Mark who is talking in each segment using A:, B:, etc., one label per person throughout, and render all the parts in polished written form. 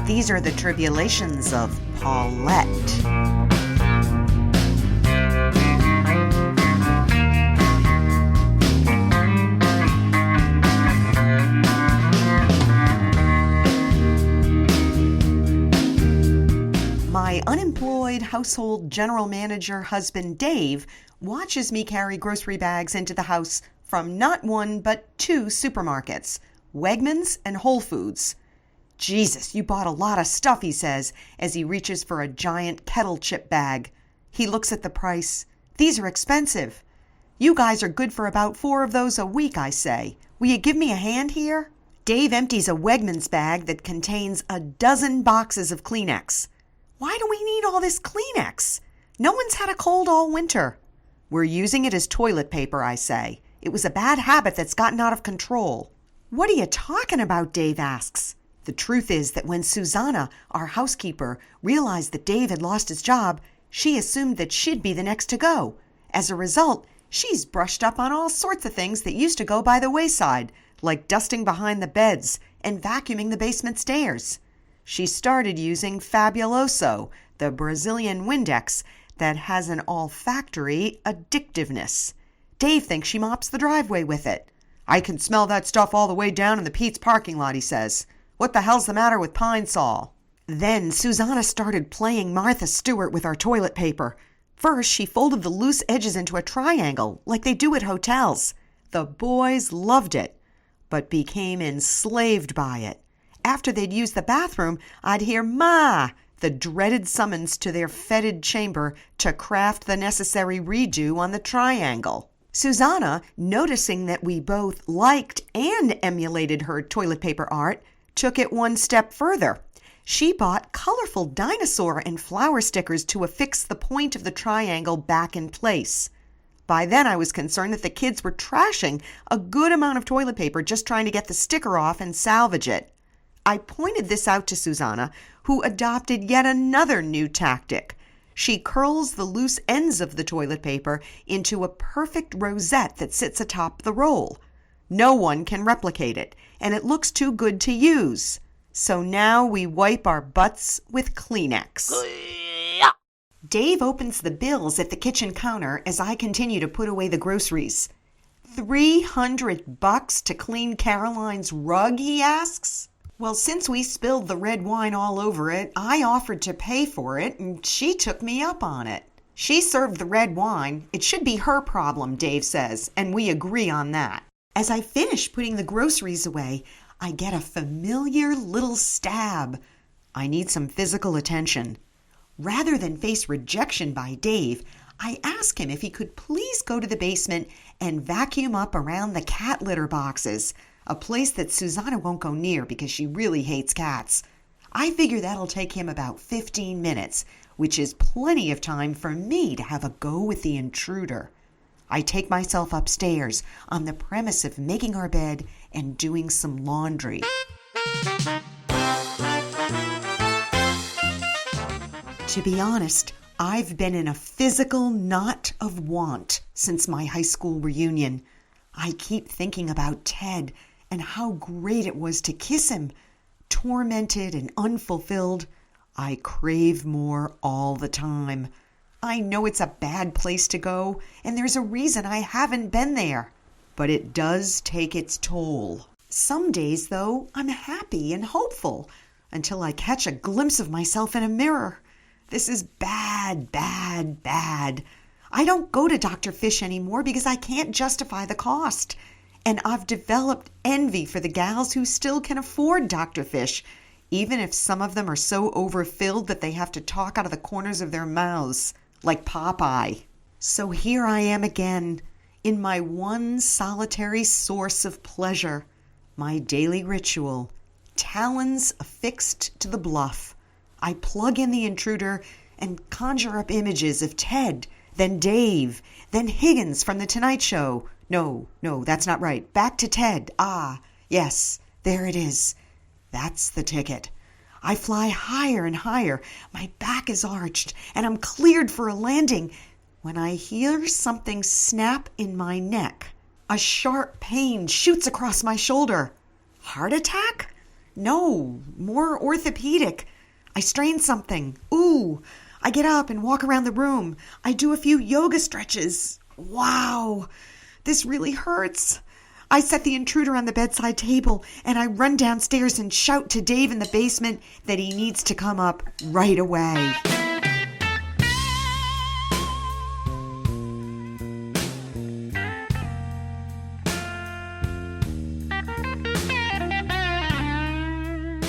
A: These are the tribulations of Paulette. My unemployed household general manager husband Dave watches me carry grocery bags into the house from not one but two supermarkets, Wegmans and Whole Foods. "Jesus, you bought a lot of stuff," he says as he reaches for a giant kettle chip bag. He looks at the price. "These are expensive." "You guys are good for about 4 of those a week," I say. "Will you give me a hand here?" Dave empties a Wegmans bag that contains a dozen boxes of Kleenex. "Why do we need all this Kleenex? No one's had a cold all winter." "We're using it as toilet paper," I say. "It was a bad habit that's gotten out of control." "What are you talking about?" Dave asks. The truth is that when Susanna, our housekeeper, realized that Dave had lost his job, she assumed that she'd be the next to go. As a result, she's brushed up on all sorts of things that used to go by the wayside, like dusting behind the beds and vacuuming the basement stairs. She started using Fabuloso, the Brazilian Windex that has an olfactory addictiveness. Dave thinks she mops the driveway with it. "I can smell that stuff all the way down in the Pete's parking lot," he says. "What the hell's the matter with Pine Sol?" Then Susanna started playing Martha Stewart with our toilet paper. First, she folded the loose edges into a triangle, like they do at hotels. The boys loved it, but became enslaved by it. After they'd used the bathroom, I'd hear "Ma," the dreaded summons to their fetid chamber to craft the necessary redo on the triangle. Susanna, noticing that we both liked and emulated her toilet paper art, took it one step further. She bought colorful dinosaur and flower stickers to affix the point of the triangle back in place. By then I was concerned that the kids were trashing a good amount of toilet paper just trying to get the sticker off and salvage it. I pointed this out to Susanna, who adopted yet another new tactic. She curls the loose ends of the toilet paper into a perfect rosette that sits atop the roll. No one can replicate it, and it looks too good to use. So now we wipe our butts with Kleenex. Dave opens the bills at the kitchen counter as I continue to put away the groceries. $300 to clean Caroline's rug, he asks. Well, since we spilled the red wine all over it, I offered to pay for it, and she took me up on it. She served the red wine. It should be her problem, Dave says, and we agree on that. As I finish putting the groceries away, I get a familiar little stab. I need some physical attention. Rather than face rejection by Dave, I ask him if he could please go to the basement and vacuum up around the cat litter boxes, a place that Susanna won't go near because she really hates cats. I figure that'll take him about 15 minutes, which is plenty of time for me to have a go with the intruder. I take myself upstairs on the premise of making our bed and doing some laundry. To be honest, I've been in a physical knot of want since my high school reunion. I keep thinking about Ted and how great it was to kiss him. Tormented and unfulfilled, I crave more all the time. I know it's a bad place to go, and there's a reason I haven't been there. But it does take its toll. Some days, though, I'm happy and hopeful until I catch a glimpse of myself in a mirror. This is bad, bad, bad. I don't go to Dr. Fish anymore because I can't justify the cost. And I've developed envy for the gals who still can afford Dr. Fish, even if some of them are so overfilled that they have to talk out of the corners of their mouths, like Popeye. So here I am again, in my one solitary source of pleasure, my daily ritual, talons affixed to the bluff. I plug in the intruder and conjure up images of Ted, then Dave, then Higgins from The Tonight Show. No, that's not right. Back to Ted. Ah, yes, there it is. That's the ticket. I fly higher and higher. My back is arched, and I'm cleared for a landing when I hear something snap in my neck. A sharp pain shoots across my shoulder. Heart attack? No, more orthopedic. I strain something. Ooh, I get up and walk around the room. I do a few yoga stretches. Wow, this really hurts. I set the intruder on the bedside table and I run downstairs and shout to Dave in the basement that he needs to come up right away.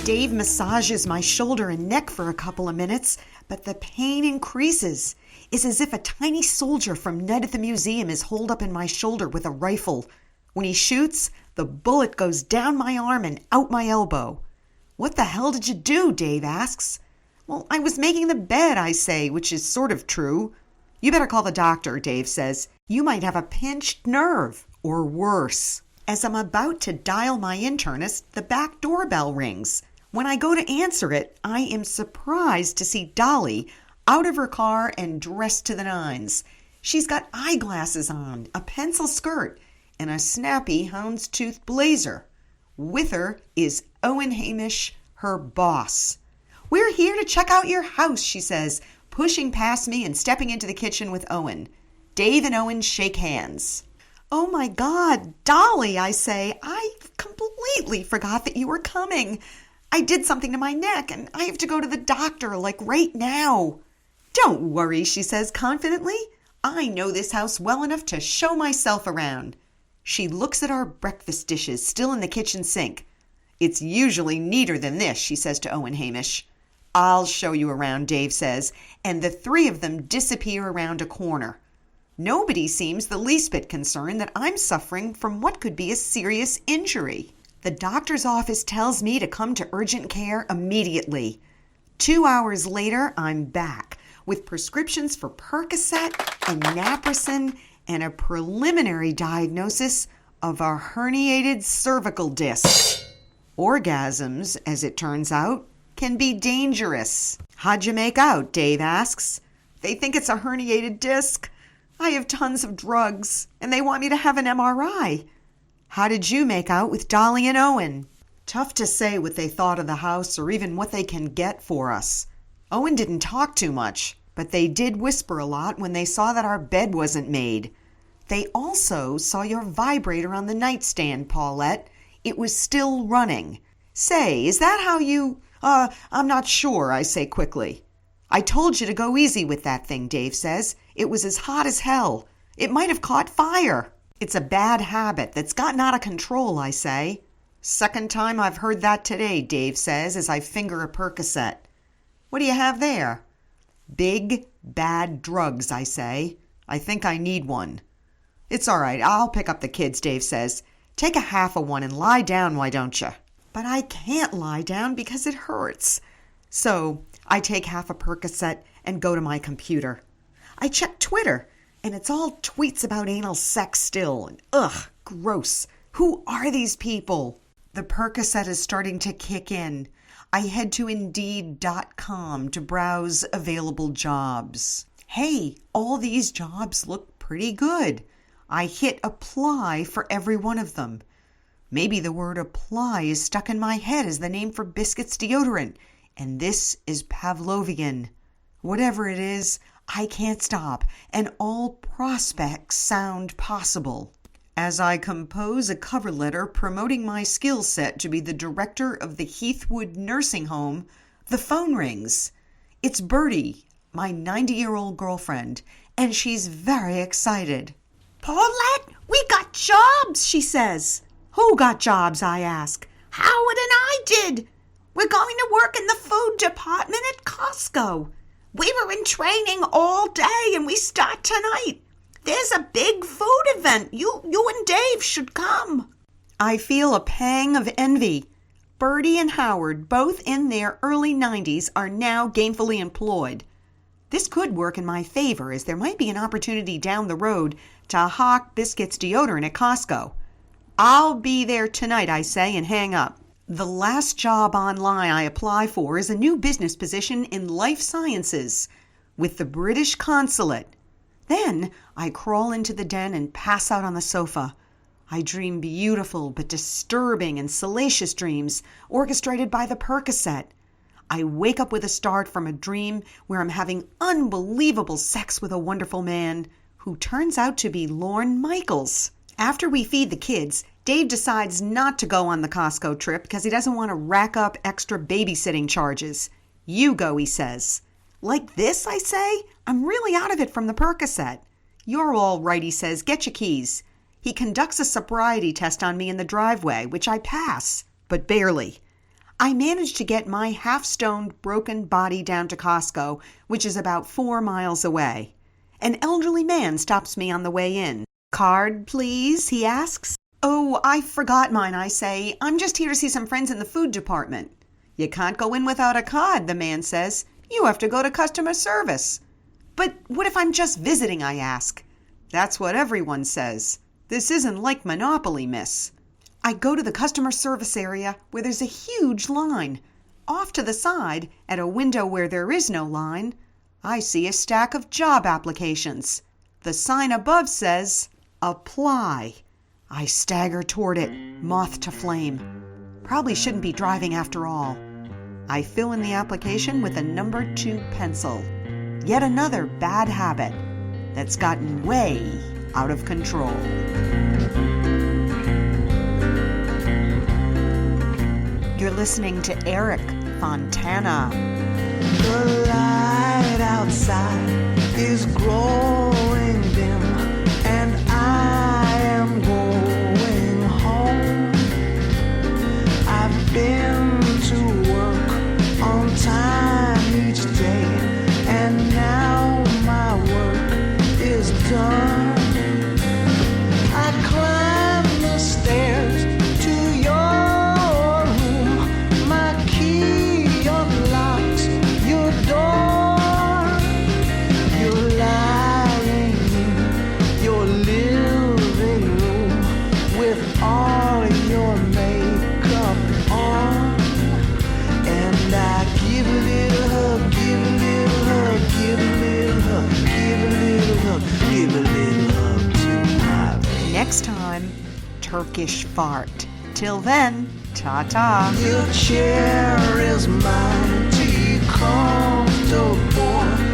A: Dave massages my shoulder and neck for a couple of minutes, but the pain increases. It's as if a tiny soldier from Ned at the museum is holed up in my shoulder with a rifle. When he shoots, the bullet goes down my arm and out my elbow. "What the hell did you do?" Dave asks. "Well, I was making the bed," I say, which is sort of true. "You better call the doctor," Dave says. "You might have a pinched nerve, or worse." As I'm about to dial my internist, the back doorbell rings. When I go to answer it, I am surprised to see Dolly out of her car and dressed to the nines. She's got eyeglasses on, a pencil skirt, and a snappy houndstooth blazer. With her is Owen Hamish, her boss. "We're here to check out your house," she says, pushing past me and stepping into the kitchen with Owen. Dave and Owen shake hands. "Oh my God, Dolly," I say, "I completely forgot that you were coming. I did something to my neck and I have to go to the doctor, like right now." "Don't worry," she says confidently. "I know this house well enough to show myself around." She looks at our breakfast dishes still in the kitchen sink. "It's usually neater than this," she says to Owen Hamish. "I'll show you around," Dave says, and the three of them disappear around a corner. Nobody seems the least bit concerned that I'm suffering from what could be a serious injury. The doctor's office tells me to come to urgent care immediately. 2 hours later, I'm back with prescriptions for Percocet and Naproxen and a preliminary diagnosis of a herniated cervical disc. Orgasms, as it turns out, can be dangerous. "How'd you make out?" Dave asks. "They think it's a herniated disc. I have tons of drugs, and they want me to have an MRI. "How did you make out with Dolly and Owen?" Tough to say what they thought of the house or even what they can get for us. Owen didn't talk too much, but they did whisper a lot when they saw that our bed wasn't made. They also saw your vibrator on the nightstand, Paulette. It was still running. "Say, is that how you—" I'm not sure," I say quickly. "I told you to go easy with that thing," Dave says. "It was as hot as hell. It might have caught fire." "It's a bad habit that's gotten out of control," I say. "Second time I've heard that today," Dave says as I finger a Percocet. "What do you have there?" "Big, bad drugs," I say. "I think I need one." "It's all right. I'll pick up the kids," Dave says. "Take a half of one and lie down, why don't you?" But I can't lie down because it hurts. So I take half a Percocet and go to my computer. I check Twitter, and it's all tweets about anal sex still. And ugh, gross. Who are these people? The Percocet is starting to kick in. I head to Indeed.com to browse available jobs. Hey, all these jobs look pretty good. I hit apply for every one of them. Maybe the word apply is stuck in my head as the name for Biscuits deodorant, and this is Pavlovian. Whatever it is, I can't stop, and all prospects sound possible. As I compose a cover letter promoting my skill set to be the director of the Heathwood Nursing Home, the phone rings. It's Bertie, my 90-year-old girlfriend, and she's very excited. "Paulette, we got jobs," she says. "Who got jobs?" I ask. "Howard and I did. We're going to work in the food department at Costco. We were in training all day and we start tonight. There's a big food event. You and Dave should come." I feel a pang of envy. Bertie and Howard, both in their early 90s, are now gainfully employed. This could work in my favor, as there might be an opportunity down the road to hawk Biscuits deodorant at Costco. "I'll be there tonight," I say, and hang up. The last job online I apply for is a new business position in life sciences with the British consulate. Then I crawl into the den and pass out on the sofa. I dream beautiful but disturbing and salacious dreams orchestrated by the Percocet. I wake up with a start from a dream where I'm having unbelievable sex with a wonderful man who turns out to be Lorne Michaels. After we feed the kids, Dave decides not to go on the Costco trip because he doesn't want to rack up extra babysitting charges. You go, he says. Like this, I say? I'm really out of it from the Percocet. You're all right, he says. Get your keys. He conducts a sobriety test on me in the driveway, which I pass, but barely. I manage to get my half-stoned, broken body down to Costco, which is about 4 miles away. An elderly man stops me on the way in. Card, please, he asks. Oh, I forgot mine, I say. I'm just here to see some friends in the food department. You can't go in without a card, the man says. You have to go to customer service. But what if I'm just visiting, I ask. That's what everyone says. This isn't like Monopoly, miss. I go to the customer service area where there's a huge line. Off to the side, at a window where there is no line, I see a stack of job applications. The sign above says, Apply. I stagger toward it, moth to flame. Probably shouldn't be driving after all. I fill in the application with a number 2 pencil. Yet another bad habit that's gotten way out of control. You're listening to Eric Fontana.
B: The light outside is growing dim, and I am going home. I've been to work on time each day, and now my work is done. I climb the stairs to your room. My key unlocks your door. You're lying in your living room with all your makeup on. And I give a little hug, give a little hug, give a little hug, give a little hug, give a little hug to my baby.
A: Next time, Turkish fart. Till then, ta-ta.
B: Your chair is mighty comfortable.